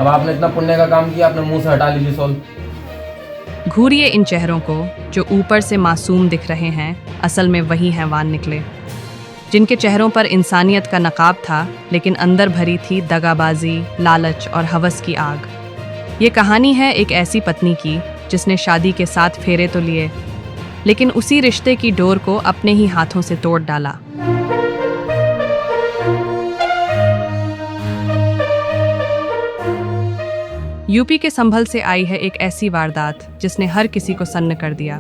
अब आपने इतना पुण्य का काम किया, अपने मुंह से हटा लीजिए सॉल। घूरिए इन चेहरों को जो ऊपर से मासूम दिख रहे हैं, असल में वही हैवान निकले, जिनके चेहरों पर इंसानियत का नकाब था लेकिन अंदर भरी थी दगाबाजी, लालच और हवस की आग। ये कहानी है एक ऐसी पत्नी की जिसने शादी के 7 फेरे तो लिए, लेकिन उसी रिश्ते की डोर को अपने ही हाथों से तोड़ डाला। यूपी के संभल से आई है एक ऐसी वारदात जिसने हर किसी को सन्न कर दिया,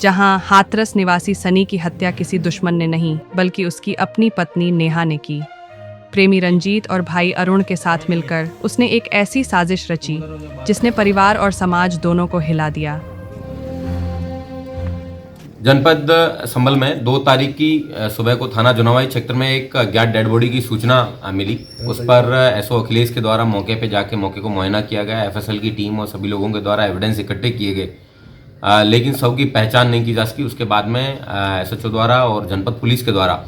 जहां हाथरस निवासी सनी की हत्या किसी दुश्मन ने नहीं बल्कि उसकी अपनी पत्नी नेहा ने की। प्रेमी रंजीत और भाई अरुण के साथ मिलकर उसने एक ऐसी साजिश रची जिसने परिवार और समाज दोनों को हिला दिया। जनपद संभल में 2 तारीख की सुबह को थाना जुनावाई क्षेत्र में एक अज्ञात डेड बॉडी की सूचना मिली। उस पर एसओ अखिलेश के द्वारा मौके पे जाके मौके को मुआयना किया गया। एफएसएल की टीम और सभी लोगों के द्वारा एविडेंस इकट्ठे किए गए, लेकिन सब की पहचान नहीं की जा सकी। उसके बाद में एसएचओ द्वारा और जनपद पुलिस के द्वारा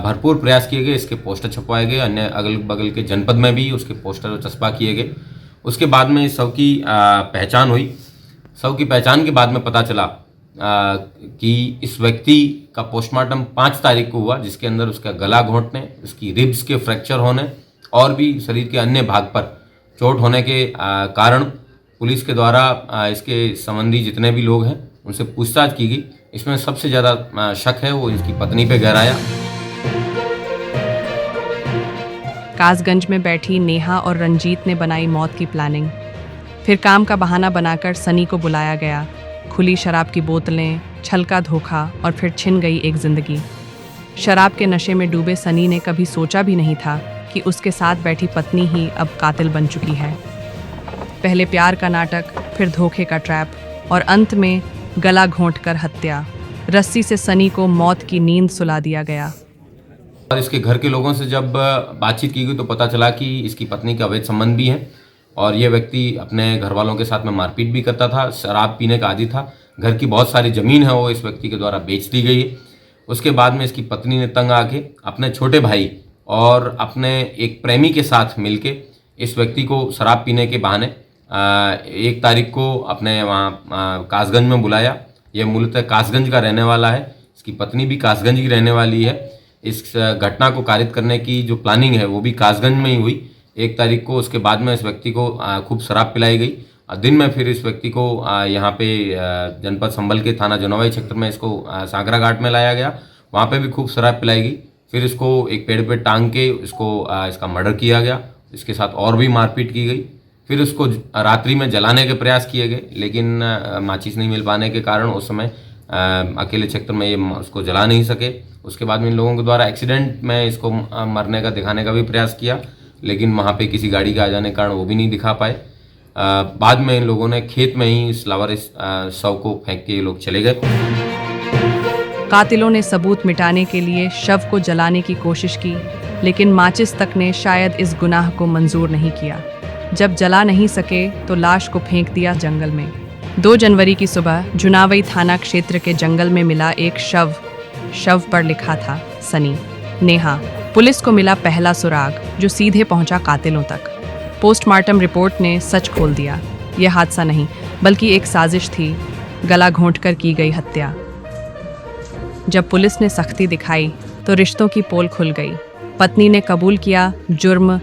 भरपूर प्रयास किए गए। इसके पोस्टर छपवाए गए, अन्य अगल बगल के जनपद में भी उसके पोस्टर और चस्पा किए गए। उसके बाद में सब की पहचान हुई। सब की पहचान के बाद में पता चला कि इस व्यक्ति का पोस्टमार्टम 5 तारीख को हुआ, जिसके अंदर उसका गला घोंटने, उसकी रिब्स के फ्रैक्चर होने और भी शरीर के अन्य भाग पर चोट होने के कारण पुलिस के द्वारा इसके संबंधी जितने भी लोग हैं उनसे पूछताछ की गई। इसमें सबसे ज़्यादा शक है वो इसकी पत्नी पे गहराया। कासगंज में बैठी नेहा और रंजीत ने बनाई मौत की प्लानिंग। फिर काम का बहाना बनाकर सनी को बुलाया गया। खुली शराब की बोतलें, छल का धोखा और फिर छिन गई एक जिंदगी। शराब के नशे में डूबे सनी ने कभी सोचा भी नहीं था कि उसके साथ बैठी पत्नी ही अब कातिल बन चुकी है। पहले प्यार का नाटक, फिर धोखे का ट्रैप और अंत में गला घोंटकर हत्या। रस्सी से सनी को मौत की नींद सुला दिया गया। और इसके घर के लोगों से जब बातचीत की गई तो पता चला कि इसकी पत्नी के अवैध संबंध भी हैं और ये व्यक्ति अपने घर वालों के साथ में मारपीट भी करता था, शराब पीने का आदी था। घर की बहुत सारी ज़मीन है वो इस व्यक्ति के द्वारा बेच दी गई है। उसके बाद में इसकी पत्नी ने तंग आके अपने छोटे भाई और अपने एक प्रेमी के साथ मिलके इस व्यक्ति को शराब पीने के बहाने 1 तारीख को अपने वहाँ कासगंज में बुलाया। ये मूलतः कासगंज का रहने वाला है, इसकी पत्नी भी कासगंज की रहने वाली है। इस घटना को कारित करने की जो प्लानिंग है वो भी कासगंज में ही हुई 1 तारीख को। उसके बाद में इस व्यक्ति को खूब शराब पिलाई गई और दिन में फिर इस व्यक्ति को यहाँ पे जनपद संभल के थाना जुनावाई क्षेत्र में इसको सांकरा घाट में लाया गया। वहाँ पे भी खूब शराब पिलाई गई। फिर इसको एक पेड़ पे टांग के इसको इसका मर्डर किया गया। इसके साथ और भी मारपीट की गई। फिर उसको रात्रि में जलाने के प्रयास किए गए, लेकिन माचिस नहीं मिल पाने के कारण उस समय अकेले क्षेत्र में ये उसको जला नहीं सके। उसके बाद में इन लोगों के द्वारा एक्सीडेंट में इसको मरने का दिखाने का भी प्रयास किया, लेकिन वहाँ पे किसी गाड़ी का आ जाने के कारण वो भी नहीं दिखा पाए। बाद में इन लोगों ने खेत में ही इस लावारिस शव को फेंक के ये लोग चले गए। कातिलों ने सबूत मिटाने के लिए शव को जलाने की कोशिश की, लेकिन माचिस तक ने शायद इस गुनाह को मंजूर नहीं किया। जब जला नहीं सके तो लाश को फेंक दिया जंगल में। 2 जनवरी की सुबह जुनावई थाना क्षेत्र के जंगल में मिला एक शव पर लिखा था सनी, नेहा। पुलिस को मिला पहला सुराग जो सीधे पहुंचा कातिलों तक। पोस्टमार्टम रिपोर्ट ने सच खोल दिया। यह हादसा नहीं बल्कि एक साजिश थी, गला घोंटकर की गई हत्या। जब पुलिस ने सख्ती दिखाई तो रिश्तों की पोल खुल गई। पत्नी ने कबूल किया जुर्म,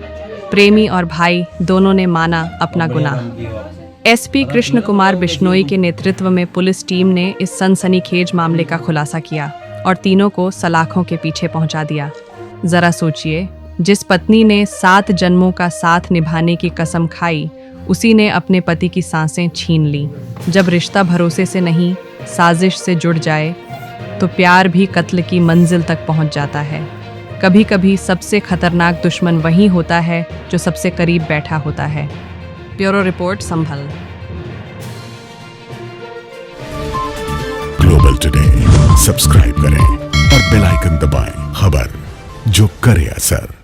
प्रेमी और भाई दोनों ने माना अपना गुनाह। एसपी कृष्ण कुमार बिश्नोई के नेतृत्व में पुलिस टीम ने इस सनसनीखेज मामले का खुलासा किया और तीनों को सलाखों के पीछे पहुंचा दिया। जरा सोचिए, जिस पत्नी ने 7 जन्मों का साथ निभाने की कसम खाई, उसी ने अपने पति की सांसें छीन ली। जब रिश्ता भरोसे से नहीं साजिश से जुड़ जाए तो प्यार भी कत्ल की मंजिल तक पहुंच जाता है। कभी कभी सबसे खतरनाक दुश्मन वही होता है जो सबसे करीब बैठा होता है। ब्यूरो रिपोर्ट संभल। ग्लोबल टुडे सब्सक्राइब करें और बेल आइकन दबाएं। खबर जो करे असर।